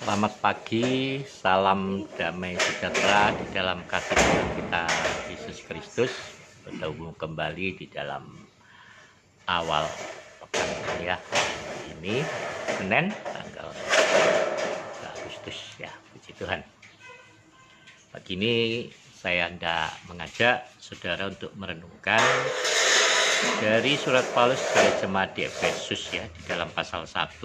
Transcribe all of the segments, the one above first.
Selamat pagi, salam damai sejahtera di dalam kasih Tuhan kita Yesus Kristus. Bertemu kembali di dalam awal pekan ya. Ini Senin tanggal 3 Agustus ya, puji Tuhan. Pagi ini saya hendak mengajak saudara untuk merenungkan dari surat Paulus kepada jemaat di Efesus ya, di dalam pasal 1.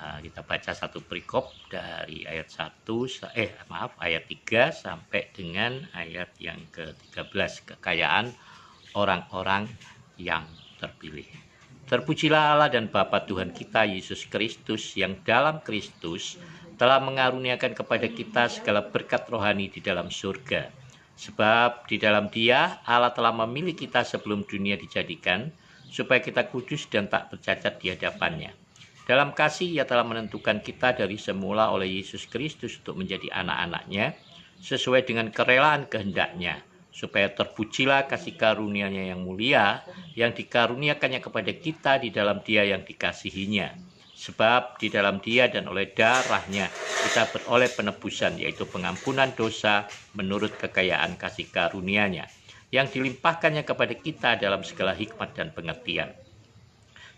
Kita baca satu perikop dari ayat 3 sampai dengan ayat yang ke-13, kekayaan orang-orang yang terpilih. Terpujilah Allah dan Bapa Tuhan kita Yesus Kristus, yang dalam Kristus telah mengaruniakan kepada kita segala berkat rohani di dalam surga. Sebab di dalam Dia Allah telah memilih kita sebelum dunia dijadikan, supaya kita kudus dan tak bercacat di hadapan-Nya. Dalam kasih Ia telah menentukan kita dari semula oleh Yesus Kristus untuk menjadi anak-anak-Nya sesuai dengan kerelaan kehendak-Nya, supaya terpujilah kasih karunia-Nya yang mulia yang dikaruniakannya kepada kita di dalam Dia yang dikasihinya. Sebab di dalam Dia dan oleh darah-Nya kita beroleh penebusan, yaitu pengampunan dosa menurut kekayaan kasih karunia-Nya yang dilimpahkannya kepada kita dalam segala hikmat dan pengertian.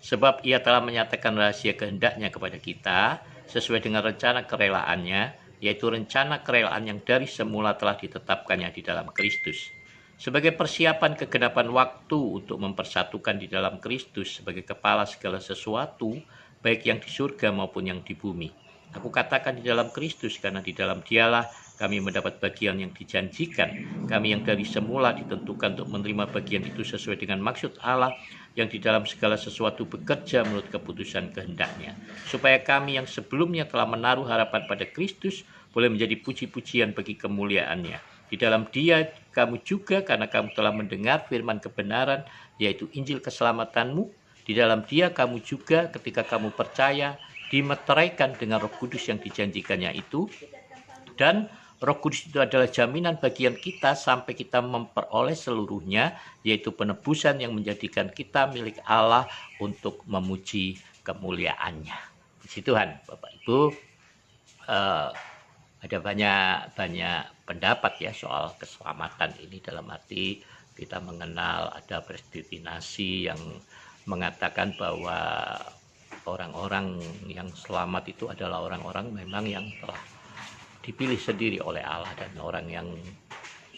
Sebab Ia telah menyatakan rahasia kehendak-Nya kepada kita sesuai dengan rencana kerelaan-Nya, yaitu rencana kerelaan yang dari semula telah ditetapkannya di dalam Kristus, sebagai persiapan kegenapan waktu untuk mempersatukan di dalam Kristus sebagai kepala segala sesuatu, baik yang di surga maupun yang di bumi. Aku katakan di dalam Kristus, karena di dalam Dialah kami mendapat bagian yang dijanjikan. Kami yang dari semula ditentukan untuk menerima bagian itu sesuai dengan maksud Allah, yang di dalam segala sesuatu bekerja menurut keputusan kehendak-Nya, supaya kami yang sebelumnya telah menaruh harapan pada Kristus boleh menjadi puji-pujian bagi kemuliaan-Nya. Di dalam Dia kamu juga, karena kamu telah mendengar firman kebenaran, yaitu Injil keselamatanmu. Di dalam Dia kamu juga, ketika kamu percaya, dimeteraikan dengan Roh Kudus yang dijanjikannya itu, dan Roh Kudus itu adalah jaminan bagian kita sampai kita memperoleh seluruhnya, yaitu penebusan yang menjadikan kita milik Allah untuk memuji kemuliaan-Nya. Puji Tuhan, Bapak Ibu. Ada banyak pendapat ya soal keselamatan ini, dalam arti kita mengenal ada predestinasi yang mengatakan bahwa orang-orang yang selamat itu adalah orang-orang memang yang telah dipilih sendiri oleh Allah, dan orang yang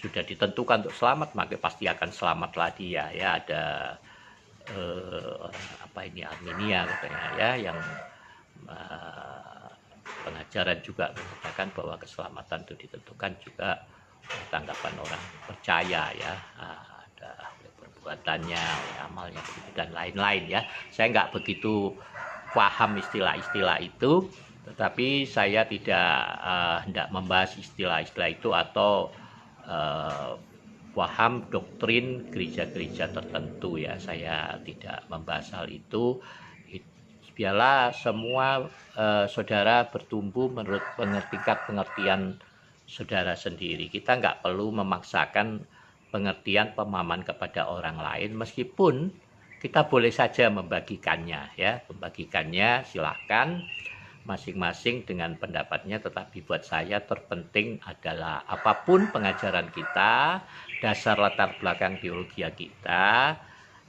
sudah ditentukan untuk selamat maka pasti akan selamatlah dia ya. Ada Armenia katanya ya, yang pengajaran juga mengatakan bahwa keselamatan itu ditentukan juga tanggapan orang percaya ya, ada perbuatannya, amalnya dan lain-lain ya. Saya nggak begitu paham istilah-istilah itu, tetapi saya tidak hendak membahas istilah-istilah itu atau paham doktrin gereja-gereja tertentu ya. Saya tidak membahas hal itu. Biarlah semua saudara bertumbuh menurut tingkat pengertian saudara sendiri. Kita nggak perlu memaksakan pengertian pemahaman kepada orang lain, meskipun kita boleh saja membagikannya ya. Membagikannya silahkan masing-masing dengan pendapatnya, tetapi buat saya terpenting adalah apapun pengajaran kita, dasar latar belakang teologi kita,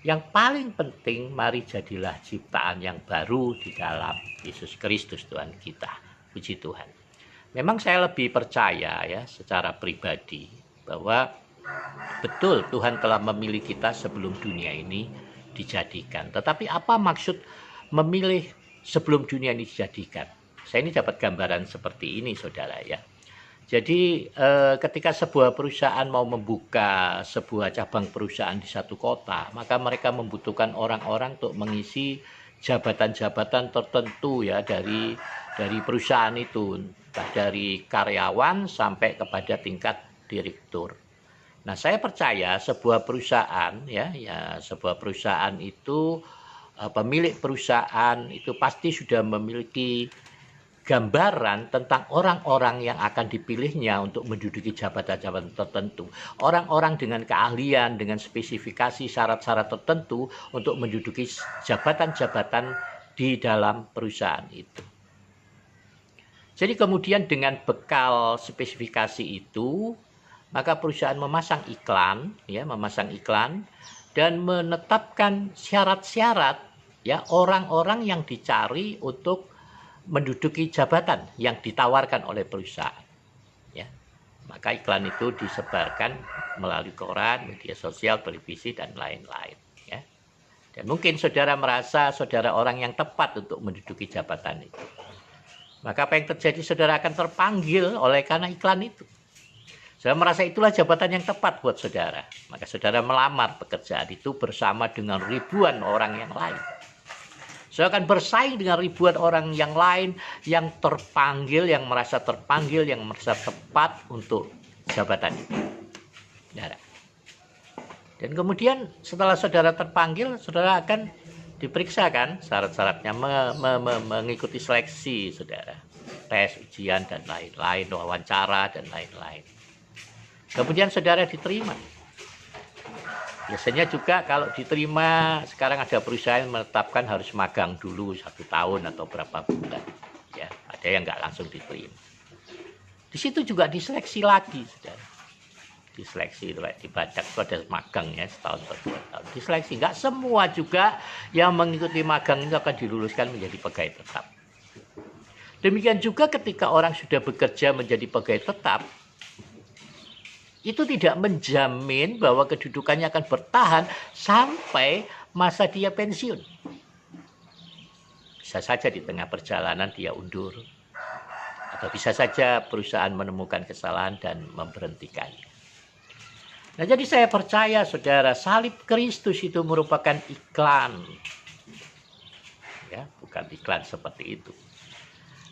yang paling penting mari jadilah ciptaan yang baru di dalam Yesus Kristus Tuhan kita. Puji Tuhan. Memang saya lebih percaya ya secara pribadi bahwa betul Tuhan telah memilih kita sebelum dunia ini dijadikan. Tetapi apa maksud memilih sebelum dunia ini dijadikan? Saya ini dapat gambaran seperti ini saudara ya. Jadi ketika sebuah perusahaan mau membuka sebuah cabang perusahaan di satu kota, maka mereka membutuhkan orang-orang untuk mengisi jabatan-jabatan tertentu ya dari perusahaan itu, entah dari karyawan sampai kepada tingkat direktur. Nah, saya percaya sebuah perusahaan sebuah perusahaan itu, pemilik perusahaan itu pasti sudah memiliki gambaran tentang orang-orang yang akan dipilihnya untuk menduduki jabatan-jabatan tertentu. Orang-orang dengan keahlian, dengan spesifikasi syarat-syarat tertentu untuk menduduki jabatan-jabatan di dalam perusahaan itu. Jadi kemudian dengan bekal spesifikasi itu, maka perusahaan memasang iklan, dan menetapkan syarat-syarat ya orang-orang yang dicari untuk menduduki jabatan yang ditawarkan oleh perusahaan. Ya, maka iklan itu disebarkan melalui koran, media sosial, televisi dan lain-lain. Ya, dan mungkin saudara merasa saudara orang yang tepat untuk menduduki jabatan itu. Maka apa yang terjadi, saudara akan terpanggil oleh karena iklan itu. Saudara merasa itulah jabatan yang tepat buat saudara. Maka saudara melamar pekerjaan itu bersama dengan ribuan orang yang lain. Saudara akan bersaing dengan ribuan orang yang lain yang terpanggil, yang merasa terpanggil, yang merasa tepat untuk jabatan itu. Saudara. Dan kemudian setelah saudara terpanggil, saudara akan diperiksa kan syarat-syaratnya, mengikuti seleksi saudara, tes, ujian dan lain-lain, wawancara dan lain-lain. Kemudian saudara diterima. Biasanya juga kalau diterima, sekarang ada perusahaan yang menetapkan harus magang dulu 1 tahun atau berapa bulan. Ya, ada yang nggak langsung diterima. Di situ juga diseleksi lagi saudara. Diseleksi itu dibaca itu ada magangnya setahun atau 2 tahun. Diseleksi, nggak semua juga yang mengikuti magang itu akan diluluskan menjadi pegawai tetap. Demikian juga ketika orang sudah bekerja menjadi pegawai tetap, itu tidak menjamin bahwa kedudukannya akan bertahan sampai masa dia pensiun. Bisa saja di tengah perjalanan dia undur, atau bisa saja perusahaan menemukan kesalahan dan memberhentikannya. Nah, jadi saya percaya saudara, salib Kristus itu merupakan iklan. Ya, bukan iklan seperti itu.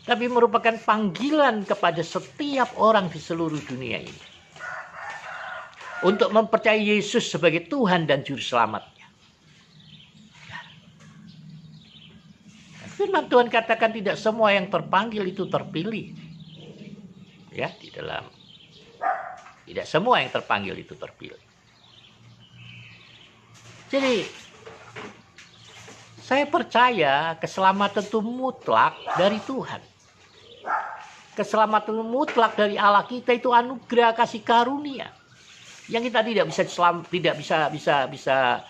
Tapi merupakan panggilan kepada setiap orang di seluruh dunia ini. Untuk mempercayai Yesus sebagai Tuhan dan Juru Selamatnya. Firman Tuhan katakan tidak semua yang terpanggil itu terpilih. Ya, tidak semua yang terpanggil itu terpilih. Jadi, saya percaya keselamatan itu mutlak dari Tuhan. Keselamatan mutlak dari Allah kita itu anugerah kasih karunia. Yang kita tidak bisa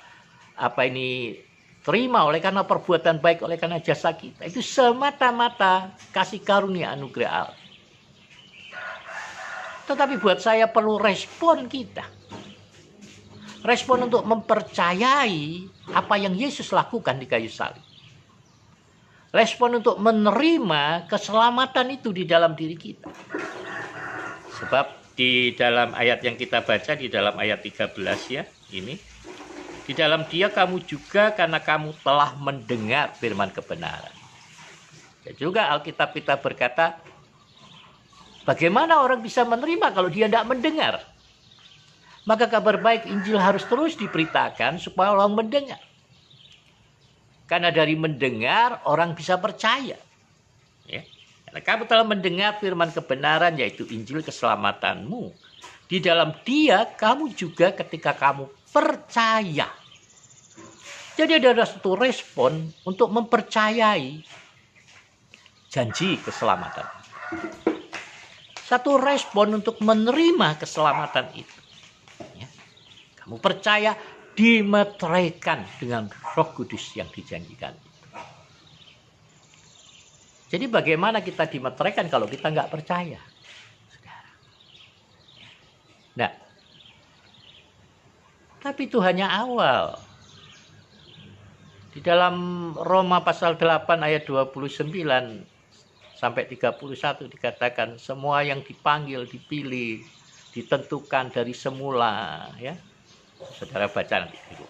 terima oleh karena perbuatan baik, oleh karena jasa kita. Itu semata-mata kasih karunia anugerah Allah. Tetapi buat saya perlu respon kita. Respon untuk mempercayai apa yang Yesus lakukan di kayu salib. Respon untuk menerima keselamatan itu di dalam diri kita. Sebab di dalam ayat yang kita baca, di dalam ayat 13 ya, ini. Di dalam Dia kamu juga karena kamu telah mendengar firman kebenaran. Dan juga Alkitab kita berkata, bagaimana orang bisa menerima kalau dia tidak mendengar? Maka kabar baik Injil harus terus diberitakan supaya orang mendengar. Karena dari mendengar orang bisa percaya. Ya. Karena kamu telah mendengar firman kebenaran yaitu Injil keselamatanmu. Di dalam Dia kamu juga ketika kamu percaya. Jadi ada satu respon untuk mempercayai janji keselamatan. Satu respon untuk menerima keselamatan itu. Ya. Kamu percaya, dimeteraikan dengan Roh Kudus yang dijanjikan itu. Jadi bagaimana kita dimeteraikan kalau kita nggak percaya? Nah, tapi itu hanya awal. Di dalam Roma pasal 8 ayat 29 sampai 31 dikatakan semua yang dipanggil, dipilih, ditentukan dari semula, ya. Saudara baca nanti dulu.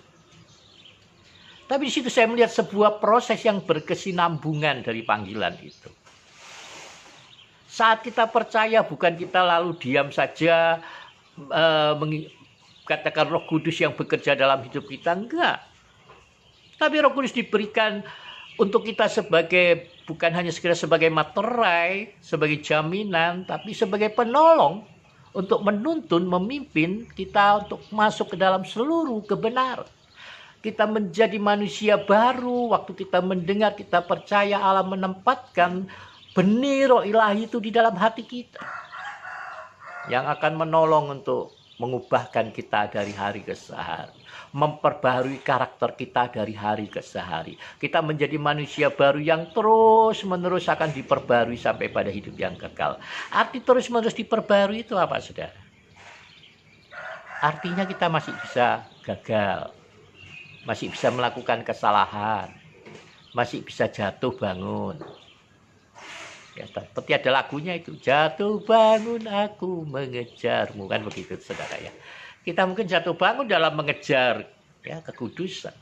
Tapi di situ saya melihat sebuah proses yang berkesinambungan dari panggilan itu. Saat kita percaya, bukan kita lalu diam saja katakan Roh Kudus yang bekerja dalam hidup kita, enggak. Tapi Roh Kudus diberikan untuk kita sebagai, bukan hanya sekedar sebagai materai, sebagai jaminan, tapi sebagai penolong untuk menuntun, memimpin kita untuk masuk ke dalam seluruh kebenaran. Kita menjadi manusia baru waktu kita mendengar, kita percaya Allah menempatkan benih roh ilahi itu di dalam hati kita, yang akan menolong untuk mengubahkan kita dari hari ke hari, memperbaharui karakter kita dari hari ke hari. Kita menjadi manusia baru yang terus-menerus akan diperbarui sampai pada hidup yang kekal. Arti terus-menerus diperbarui itu apa, saudara? Artinya kita masih bisa gagal, masih bisa melakukan kesalahan, masih bisa jatuh bangun. Ya, seperti ada lagunya itu, jatuh bangun aku mengejarmu, kan begitu, saudara ya. Kita mungkin jatuh bangun dalam mengejar ya kekudusan,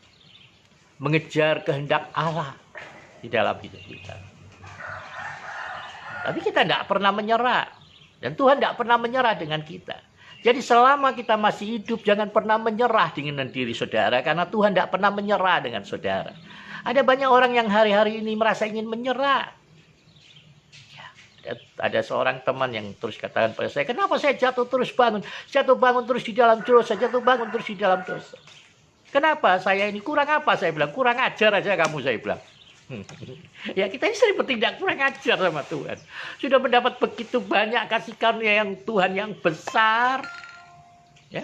mengejar kehendak Allah di dalam hidup kita. Tapi kita tidak pernah menyerah, dan Tuhan tidak pernah menyerah dengan kita. Jadi selama kita masih hidup, jangan pernah menyerah dengan diri saudara, karena Tuhan tidak pernah menyerah dengan saudara. Ada banyak orang yang hari-hari ini merasa ingin menyerah. Ada seorang teman yang terus katakan pada saya, kenapa saya jatuh bangun terus di dalam dosa, jatuh bangun terus di dalam dosa. Kenapa saya ini kurang apa? Saya bilang, kurang ajar aja kamu, saya bilang. Ya, kita ini sering bertindak kurang ajar sama Tuhan. Sudah mendapat begitu banyak kasih karunia yang Tuhan yang besar, ya.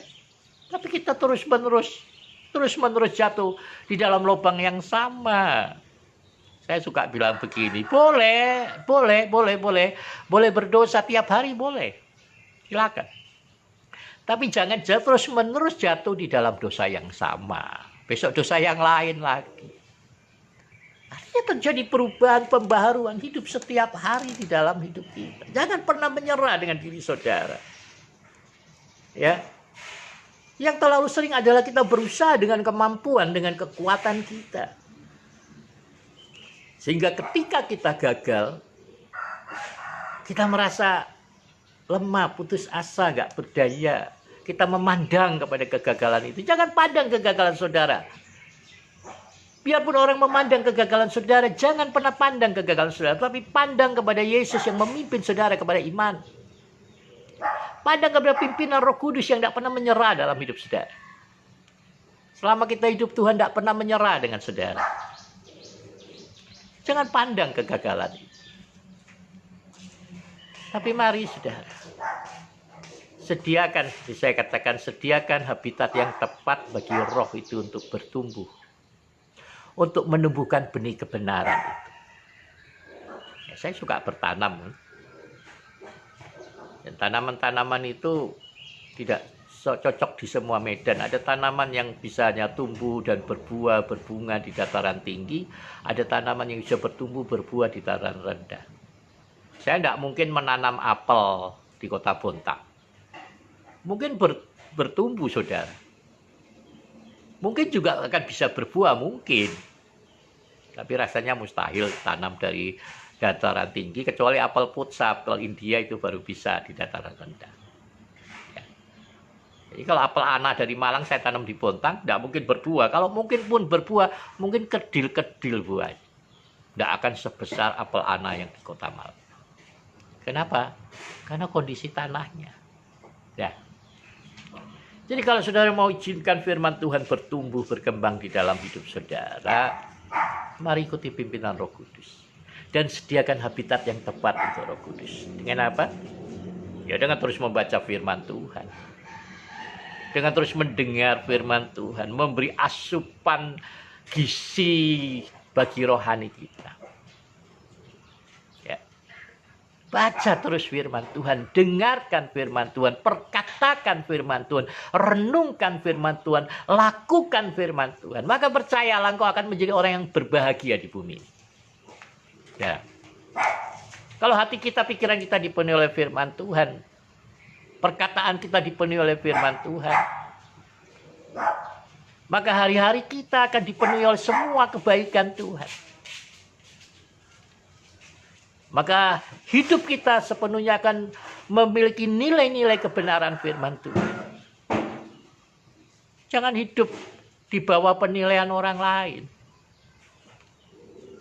Tapi kita terus menerus jatuh di dalam lubang yang sama. Saya suka bilang begini, boleh berdosa tiap hari, boleh, silakan. Tapi jangan terus-menerus jatuh di dalam dosa yang sama. Besok dosa yang lain lagi. Artinya terjadi perubahan, pembaharuan hidup setiap hari di dalam hidup kita. Jangan pernah menyerah dengan diri saudara. Ya, yang terlalu sering adalah kita berusaha dengan kemampuan, dengan kekuatan kita. Sehingga ketika kita gagal, kita merasa lemah, putus asa, gak berdaya. Kita memandang kepada kegagalan itu. Jangan pandang kegagalan saudara. Biarpun orang memandang kegagalan saudara, jangan pernah pandang kegagalan saudara. Tapi pandang kepada Yesus yang memimpin saudara kepada iman. Pandang kepada pimpinan Roh Kudus yang tidak pernah menyerah dalam hidup saudara. Selama kita hidup, Tuhan tidak pernah menyerah dengan saudara. Jangan pandang kegagalan itu. Tapi mari saudara, sediakan habitat yang tepat bagi roh itu untuk bertumbuh. Untuk menumbuhkan benih kebenaran itu. Ya, saya suka bertanam. Dan tanaman-tanaman itu tidak cocok di semua medan. Ada tanaman yang bisanya tumbuh dan berbuah, berbunga di dataran tinggi. Ada tanaman yang bisa bertumbuh, berbuah di dataran rendah. Saya tidak mungkin menanam apel di kota Bontang. Mungkin bertumbuh, saudara. Mungkin juga akan bisa berbuah, mungkin. Tapi rasanya mustahil tanam dari dataran tinggi, kecuali apel Putsa, apel India itu baru bisa di dataran rendah. Jadi kalau apel Ana dari Malang saya tanam di Bontang, tidak mungkin berbuah. Kalau mungkin pun berbuah, mungkin kedil-kedil buah. Tidak akan sebesar apel Ana yang di kota Malang. Kenapa? Karena kondisi tanahnya. Ya. Jadi kalau saudara mau izinkan firman Tuhan bertumbuh, berkembang di dalam hidup saudara, mari ikuti pimpinan Roh Kudus. Dan sediakan habitat yang tepat untuk Roh Kudus. Dengan apa? Ya, dengan terus membaca firman Tuhan. Dengan terus mendengar firman Tuhan, memberi asupan gizi bagi rohani kita. Ya. Baca terus firman Tuhan, dengarkan firman Tuhan, perkatakan firman Tuhan, renungkan firman Tuhan, lakukan firman Tuhan. Maka percayalah engkau akan menjadi orang yang berbahagia di bumi. Ya. Kalau hati kita, pikiran kita dipenuhi oleh firman Tuhan, perkataan kita dipenuhi oleh firman Tuhan, maka hari-hari kita akan dipenuhi oleh semua kebaikan Tuhan. Maka hidup kita sepenuhnya akan memiliki nilai-nilai kebenaran firman Tuhan. Jangan hidup di bawah penilaian orang lain.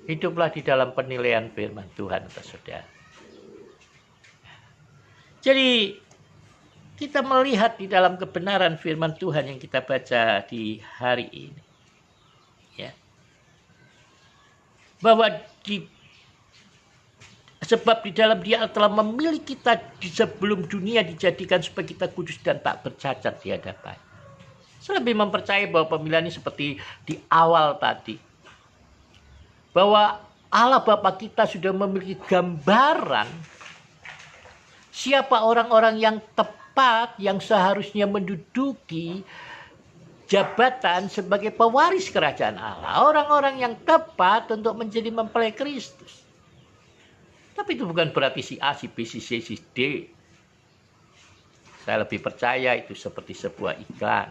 Hiduplah di dalam penilaian firman Tuhan, saudara. Jadi kita melihat di dalam kebenaran firman Tuhan yang kita baca di hari ini, ya, bahwa di Sebab di dalam Dia telah memilih kita sebelum dunia dijadikan supaya kita kudus dan tak bercacat di hadapan. Saya lebih mempercayai bahwa pemilihan ini seperti di awal tadi. Bahwa Allah Bapa kita sudah memiliki gambaran siapa orang-orang yang tepat yang seharusnya menduduki jabatan sebagai pewaris kerajaan Allah. Orang-orang yang tepat untuk menjadi mempelai Kristus. Tapi itu bukan berarti si A, si B, si C, si D. Saya lebih percaya itu seperti sebuah iklan.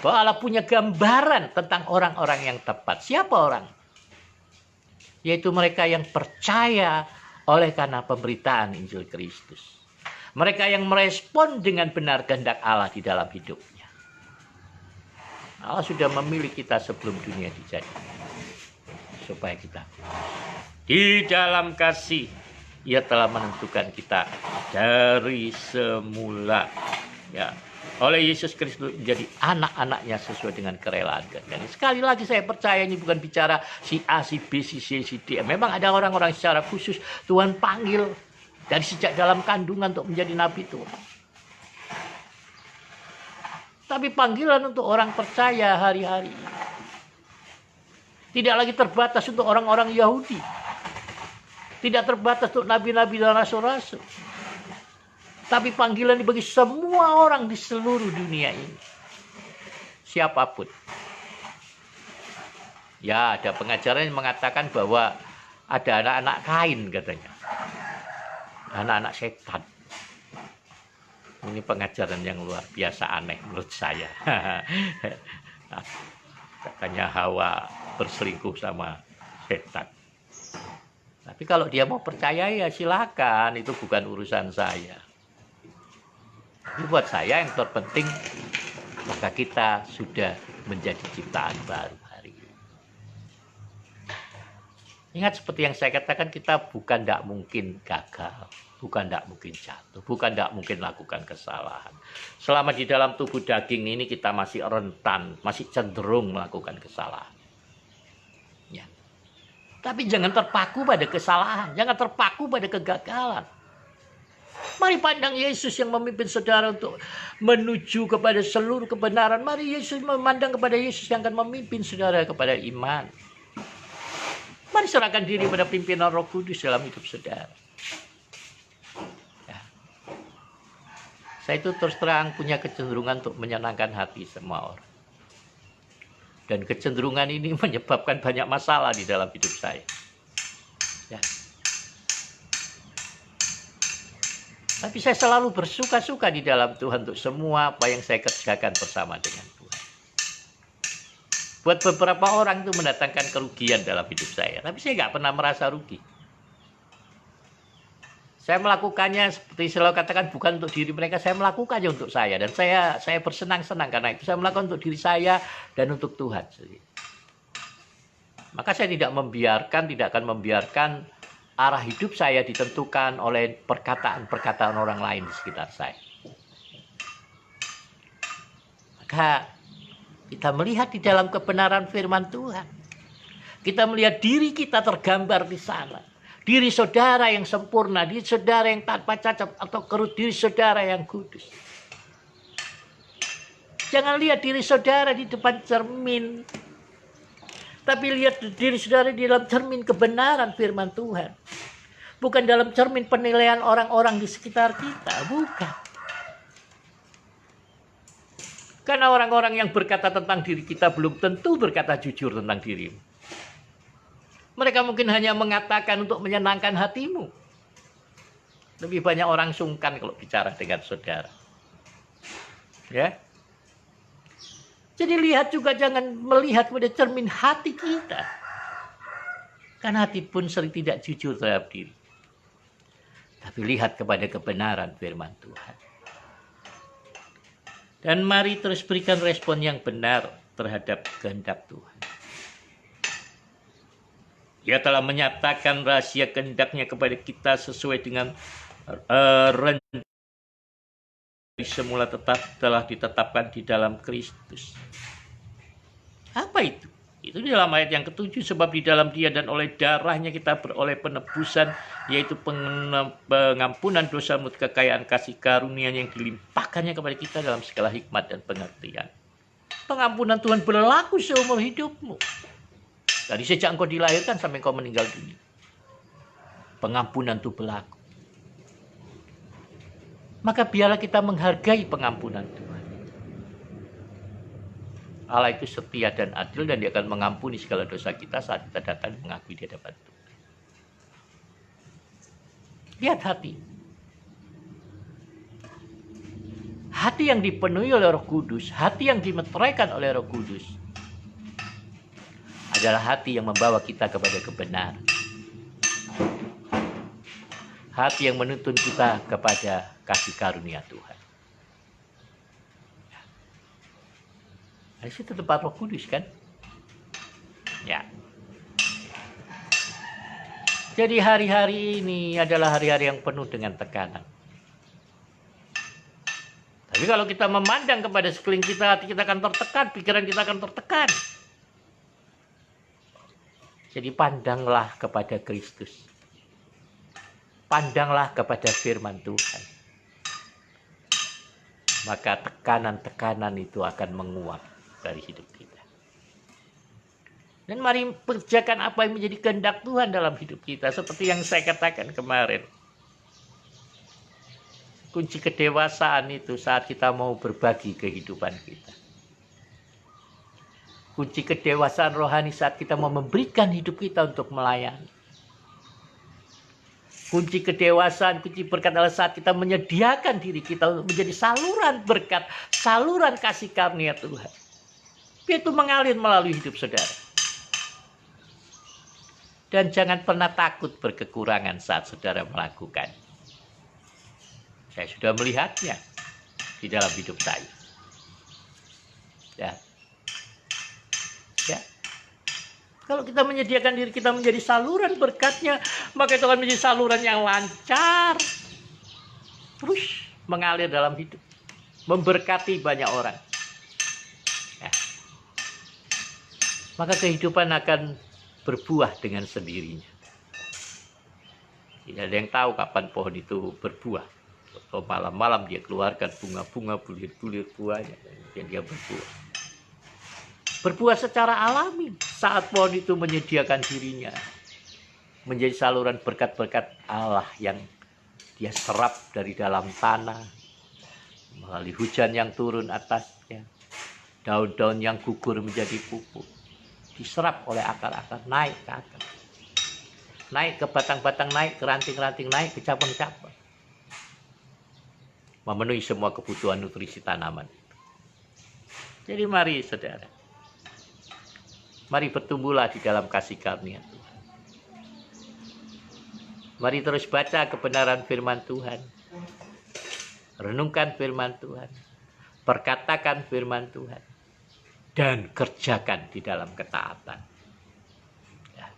Bahwa Allah punya gambaran tentang orang-orang yang tepat. Siapa orang? Yaitu mereka yang percaya oleh karena pemberitaan Injil Kristus. Mereka yang merespon dengan benar kehendak Allah di dalam hidupnya. Allah sudah memilih kita sebelum dunia dijadikan. Supaya kita di dalam kasih, Ia telah menentukan kita dari semula. Ya, oleh Yesus Kristus menjadi anak-anaknya sesuai dengan kerelaan. Dan sekali lagi saya percaya ini bukan bicara si A, si B, si C, si D. Memang ada orang-orang secara khusus Tuhan panggil dari sejak dalam kandungan untuk menjadi nabi Tuhan. Tapi panggilan untuk orang percaya hari-hari tidak lagi terbatas untuk orang-orang Yahudi. Tidak terbatas untuk nabi-nabi dan rasul-rasul. Tapi panggilan bagi semua orang di seluruh dunia ini. Siapapun. Ya, ada pengajaran yang mengatakan bahwa ada anak-anak Kain katanya. Anak-anak setan. Ini pengajaran yang luar biasa aneh menurut saya. Katanya Hawa berselingkuh sama setan. Tapi kalau dia mau percaya ya silakan, itu bukan urusan saya. Tapi buat saya yang terpenting, maka kita sudah menjadi ciptaan baru hari ini. Ingat seperti yang saya katakan, kita bukan tidak mungkin gagal, bukan tidak mungkin jatuh, bukan tidak mungkin lakukan kesalahan. Selama di dalam tubuh daging ini kita masih rentan, masih cenderung melakukan kesalahan. Ya. Tapi jangan terpaku pada kesalahan, jangan terpaku pada kegagalan. Mari pandang Yesus yang memimpin saudara untuk menuju kepada seluruh kebenaran. Mari Yesus memandang kepada Yesus yang akan memimpin saudara kepada iman. Mari serahkan diri pada pimpinan Roh Kudus dalam hidup saudara. Ya. Saya itu terus terang punya kecenderungan untuk menyenangkan hati semua orang. Dan kecenderungan ini menyebabkan banyak masalah di dalam hidup saya. Ya. Tapi saya selalu bersuka-suka di dalam Tuhan untuk semua apa yang saya kerjakan bersama dengan Tuhan. Buat beberapa orang itu mendatangkan kerugian dalam hidup saya. Tapi saya nggak pernah merasa rugi. Saya melakukannya seperti selalu katakan bukan untuk diri mereka, saya melakukannya untuk saya. Dan saya bersenang-senang karena itu. Saya melakukan untuk diri saya dan untuk Tuhan. Maka saya tidak akan membiarkan arah hidup saya ditentukan oleh perkataan-perkataan orang lain di sekitar saya. Maka kita melihat di dalam kebenaran firman Tuhan. Kita melihat diri kita tergambar di sana. Diri saudara yang sempurna, diri saudara yang tanpa cacat atau diri saudara yang kudus. Jangan lihat diri saudara di depan cermin. Tapi lihat diri saudara di dalam cermin kebenaran firman Tuhan. Bukan dalam cermin penilaian orang-orang di sekitar kita. Bukan. Karena orang-orang yang berkata tentang diri kita belum tentu berkata jujur tentang dirimu. Mereka mungkin hanya mengatakan untuk menyenangkan hatimu. Lebih banyak orang sungkan kalau bicara dengan saudara. Ya. Jadi lihat juga, jangan melihat pada cermin hati kita. Karena hati pun sering tidak jujur terhadap diri. Tapi lihat kepada kebenaran firman Tuhan. Dan mari terus berikan respon yang benar terhadap kehendak Tuhan. Dia telah menyatakan rahasia kehendaknya kepada kita sesuai dengan rencana semula telah ditetapkan di dalam Kristus. Apa itu? Itu di dalam ayat yang ke-7, sebab di dalam Dia dan oleh darahnya kita beroleh penebusan, yaitu pengampunan dosa menurut kekayaan kasih karunia yang dilimpahkannya kepada kita dalam segala hikmat dan pengertian. Pengampunan Tuhan berlaku seumur hidupmu. Dari sejak engkau dilahirkan sampai engkau meninggal dunia. Pengampunan itu berlaku. Maka biarlah kita menghargai pengampunan Tuhan. Allah itu setia dan adil dan Dia akan mengampuni segala dosa kita saat kita datang mengakui di hadapan Tuhan. Lihat hati. Hati yang dipenuhi oleh Roh Kudus, hati yang dimeteraikan oleh Roh Kudus, adalah hati yang membawa kita kepada kebenaran. Hati yang menuntun kita kepada kasih karunia Tuhan. Di situ tempat Roh Kudus kan? Ya. Jadi hari-hari ini adalah hari-hari yang penuh dengan tekanan. Tapi kalau kita memandang kepada sekeliling kita, hati kita akan tertekan, pikiran kita akan tertekan. Jadi pandanglah kepada Kristus. Pandanglah kepada firman Tuhan. Maka tekanan-tekanan itu akan menguap dari hidup kita. Dan mari kerjakan apa yang menjadi kehendak Tuhan dalam hidup kita. Seperti yang saya katakan kemarin. Kunci kedewasaan itu saat kita mau berbagi kehidupan kita. Kunci kedewasaan rohani saat kita mau memberikan hidup kita untuk melayani. Kunci kedewasaan, kunci berkat adalah saat kita menyediakan diri kita untuk menjadi saluran berkat, saluran kasih karunia Tuhan. Itu mengalir melalui hidup saudara. Dan jangan pernah takut berkekurangan saat saudara melakukan. Saya sudah melihatnya di dalam hidup saya. Ya. Kalau kita menyediakan diri kita menjadi saluran berkatnya, maka itu akan menjadi saluran yang lancar. Terus mengalir dalam hidup. Memberkati banyak orang. Ya. Maka kehidupan akan berbuah dengan sendirinya. Tidak ada yang tahu kapan pohon itu berbuah. Atau malam-malam dia keluarkan bunga-bunga, bulir-bulir buahnya. Dan dia berbuah. Berbuah secara alami saat pohon itu menyediakan dirinya. Menjadi saluran berkat-berkat Allah yang dia serap dari dalam tanah. Melalui hujan yang turun atasnya. Daun-daun yang gugur menjadi pupuk. Diserap oleh akar-akar, naik ke akar. Naik ke batang-batang, naik ke ranting-ranting, naik ke cabang-cabang. Memenuhi semua kebutuhan nutrisi tanaman. Jadi mari saudara. Mari bertumbuhlah di dalam kasih karunia Tuhan. Mari terus baca kebenaran firman Tuhan. Renungkan firman Tuhan. Perkatakan firman Tuhan. Dan kerjakan di dalam ketaatan. Ya.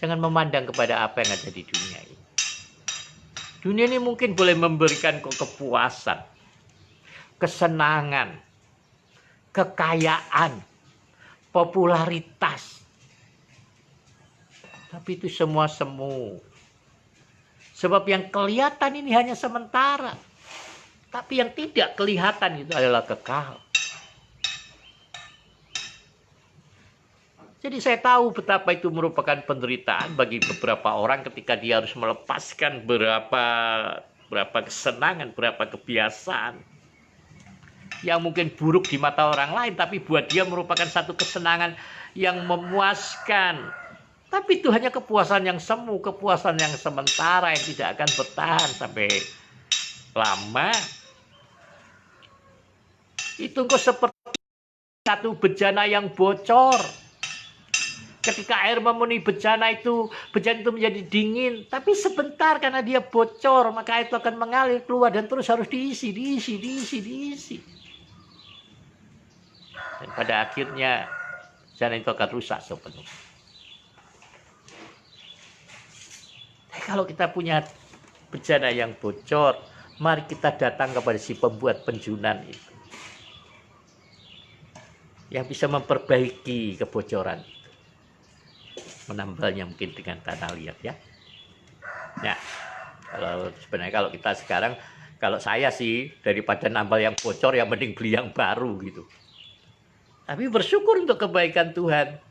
Jangan memandang kepada apa yang ada di dunia ini. Dunia ini mungkin boleh memberikan kepuasan, kesenangan, kekayaan, popularitas. Tapi itu semua semu. Sebab yang kelihatan ini hanya sementara. Tapi yang tidak kelihatan itu adalah kekal. Jadi saya tahu betapa itu merupakan penderitaan bagi beberapa orang ketika dia harus melepaskan berapa kesenangan, berapa kebiasaan yang mungkin buruk di mata orang lain, tapi buat dia merupakan satu kesenangan yang memuaskan. Tapi itu hanya kepuasan yang semu, kepuasan yang sementara yang tidak akan bertahan sampai lama. Itu kok seperti satu bejana yang bocor. Ketika air memenuhi bejana itu menjadi dingin. Tapi sebentar karena dia bocor, maka air itu akan mengalir keluar dan terus harus diisi. Dan pada akhirnya bejana itu akan rusak sepenuhnya. Tapi kalau kita punya bejana yang bocor, mari kita datang kepada si pembuat penjunan itu. yang bisa memperbaiki kebocoran itu. Menambalnya mungkin dengan tanah liat ya. Nah, sebenarnya kalau kita sekarang, kalau saya sih daripada nambal yang bocor, yang mending beli yang baru gitu. Tapi bersyukur untuk kebaikan Tuhan.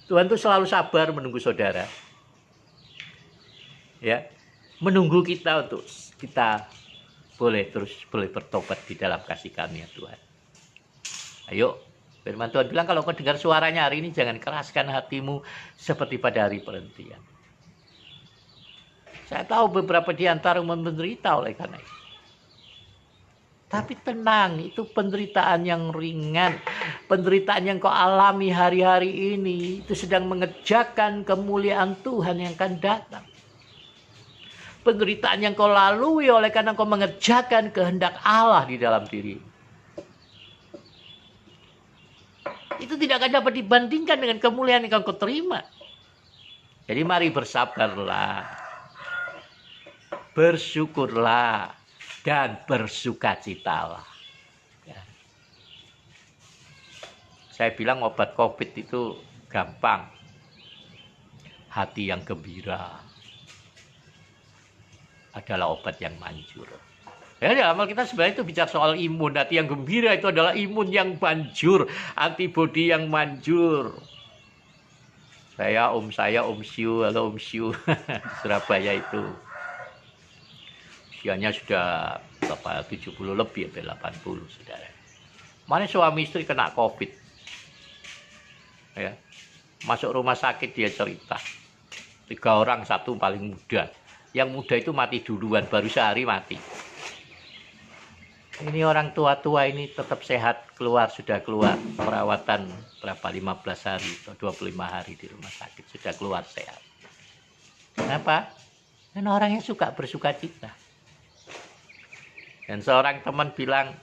Tuhan itu selalu sabar menunggu saudara. Ya, menunggu kita untuk kita boleh bertobat di dalam kasih karunia Tuhan. Ayo, firman Tuhan bilang kalau kau dengar suaranya hari ini, jangan keraskan hatimu seperti pada hari perhentian. Saya tahu beberapa di antara menderita oleh karena itu. Tapi tenang, itu penderitaan yang ringan. Penderitaan yang kau alami hari-hari ini, itu sedang mengerjakan kemuliaan Tuhan yang akan datang. Penderitaan yang kau lalui oleh karena kau mengerjakan kehendak Allah di dalam diri. Itu tidak akan dapat dibandingkan dengan kemuliaan yang kau terima. Jadi mari bersabarlah, bersyukurlah, dan bersukacitalah. Ya. Saya bilang obat COVID itu gampang. Hati yang gembira adalah obat yang manjur. Ya, amal kita sebenarnya itu bicara soal imun. Hati yang gembira itu adalah imun yang manjur, antibodi yang manjur. Saya Om Siu, halo Om Siu di Surabaya itu. Usianya sudah 70 lebih, 80 saudara. Mana suami istri kena COVID. Ya. Masuk rumah sakit dia cerita. 3 orang, 1 paling muda. Yang muda itu mati duluan, baru sehari mati. Ini orang tua-tua ini tetap sehat, sudah keluar perawatan berapa 15 hari atau 25 hari di rumah sakit, sudah keluar sehat. Kenapa? Karena orang yang suka bersuka cita. Dan seorang teman bilang,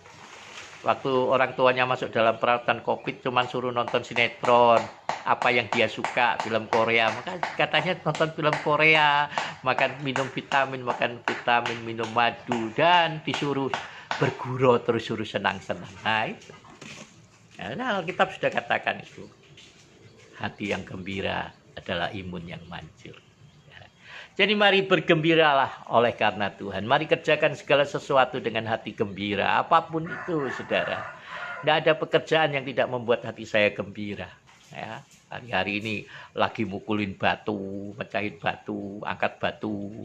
waktu orang tuanya masuk dalam perawatan COVID, cuman suruh nonton sinetron, apa yang dia suka, film Korea. Maka katanya nonton film Korea, minum vitamin, minum madu, dan disuruh bergurau terus, suruh senang-senang. Nah itu. Nah, Alkitab sudah katakan itu. Hati yang gembira adalah imun yang manjur. Jadi mari bergembiralah oleh karena Tuhan. Mari kerjakan segala sesuatu dengan hati gembira. Apapun itu, saudara. Tidak ada pekerjaan yang tidak membuat hati saya gembira. Ya, hari-hari ini lagi mukulin batu, mecahin batu, angkat batu,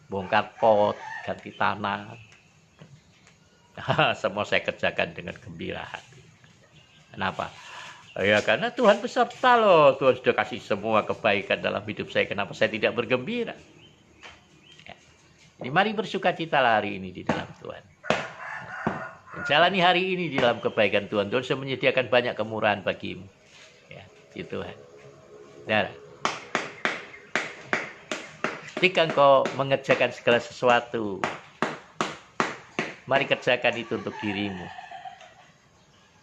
bongkar pot, ganti tanah. Semua saya kerjakan dengan gembira hati. Kenapa? Ya karena Tuhan beserta loh. Tuhan sudah kasih semua kebaikan dalam hidup saya. Kenapa saya tidak bergembira? Ya. Jadi mari bersukacitalah hari ini di dalam Tuhan. Jalani hari ini di dalam kebaikan Tuhan. Tuhan sudah menyediakan banyak kemurahan bagimu. Ya, di Tuhan. Nah, ketika engkau mengerjakan segala sesuatu, mari kerjakan itu untuk dirimu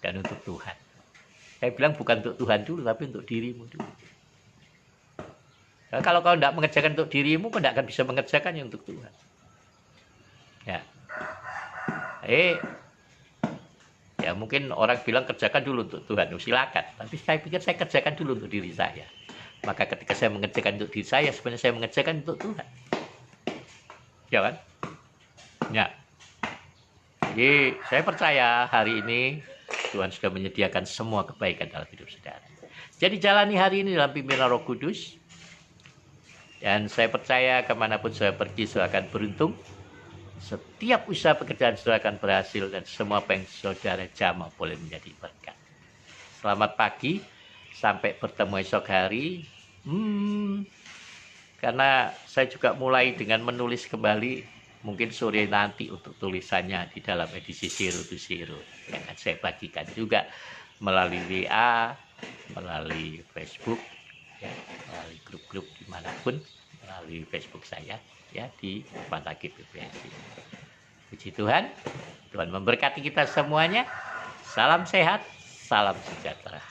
dan untuk Tuhan. Saya bilang bukan untuk Tuhan dulu, tapi untuk dirimu dulu. Nah, kalau kau tidak mengerjakan untuk dirimu, kau tidak akan bisa mengerjakannya untuk Tuhan. Ya, ya mungkin orang bilang kerjakan dulu untuk Tuhan, silakan. Tapi saya pikir saya kerjakan dulu untuk diri saya. Maka ketika saya mengerjakan untuk diri saya, sebenarnya saya mengerjakan untuk Tuhan. Ya kan? Ya. Jadi saya percaya hari ini Tuhan sudah menyediakan semua kebaikan dalam hidup saudara. Jadi jalani hari ini dalam pimpinan Roh Kudus. Dan saya percaya kemanapun saya pergi, saya akan beruntung. Setiap usaha pekerjaan saudara akan berhasil. Dan semua apa yang saudara jamah boleh menjadi berkat. Selamat pagi. Sampai bertemu esok hari. Karena saya juga mulai dengan menulis kembali. Mungkin sore nanti untuk tulisannya di dalam edisi Zero to Zero. Yang akan saya bagikan juga melalui WA, melalui Facebook, ya, melalui grup-grup dimanapun, melalui Facebook saya, ya di Pantaki PPSI. Puji Tuhan, Tuhan memberkati kita semuanya. Salam sehat, salam sejahtera.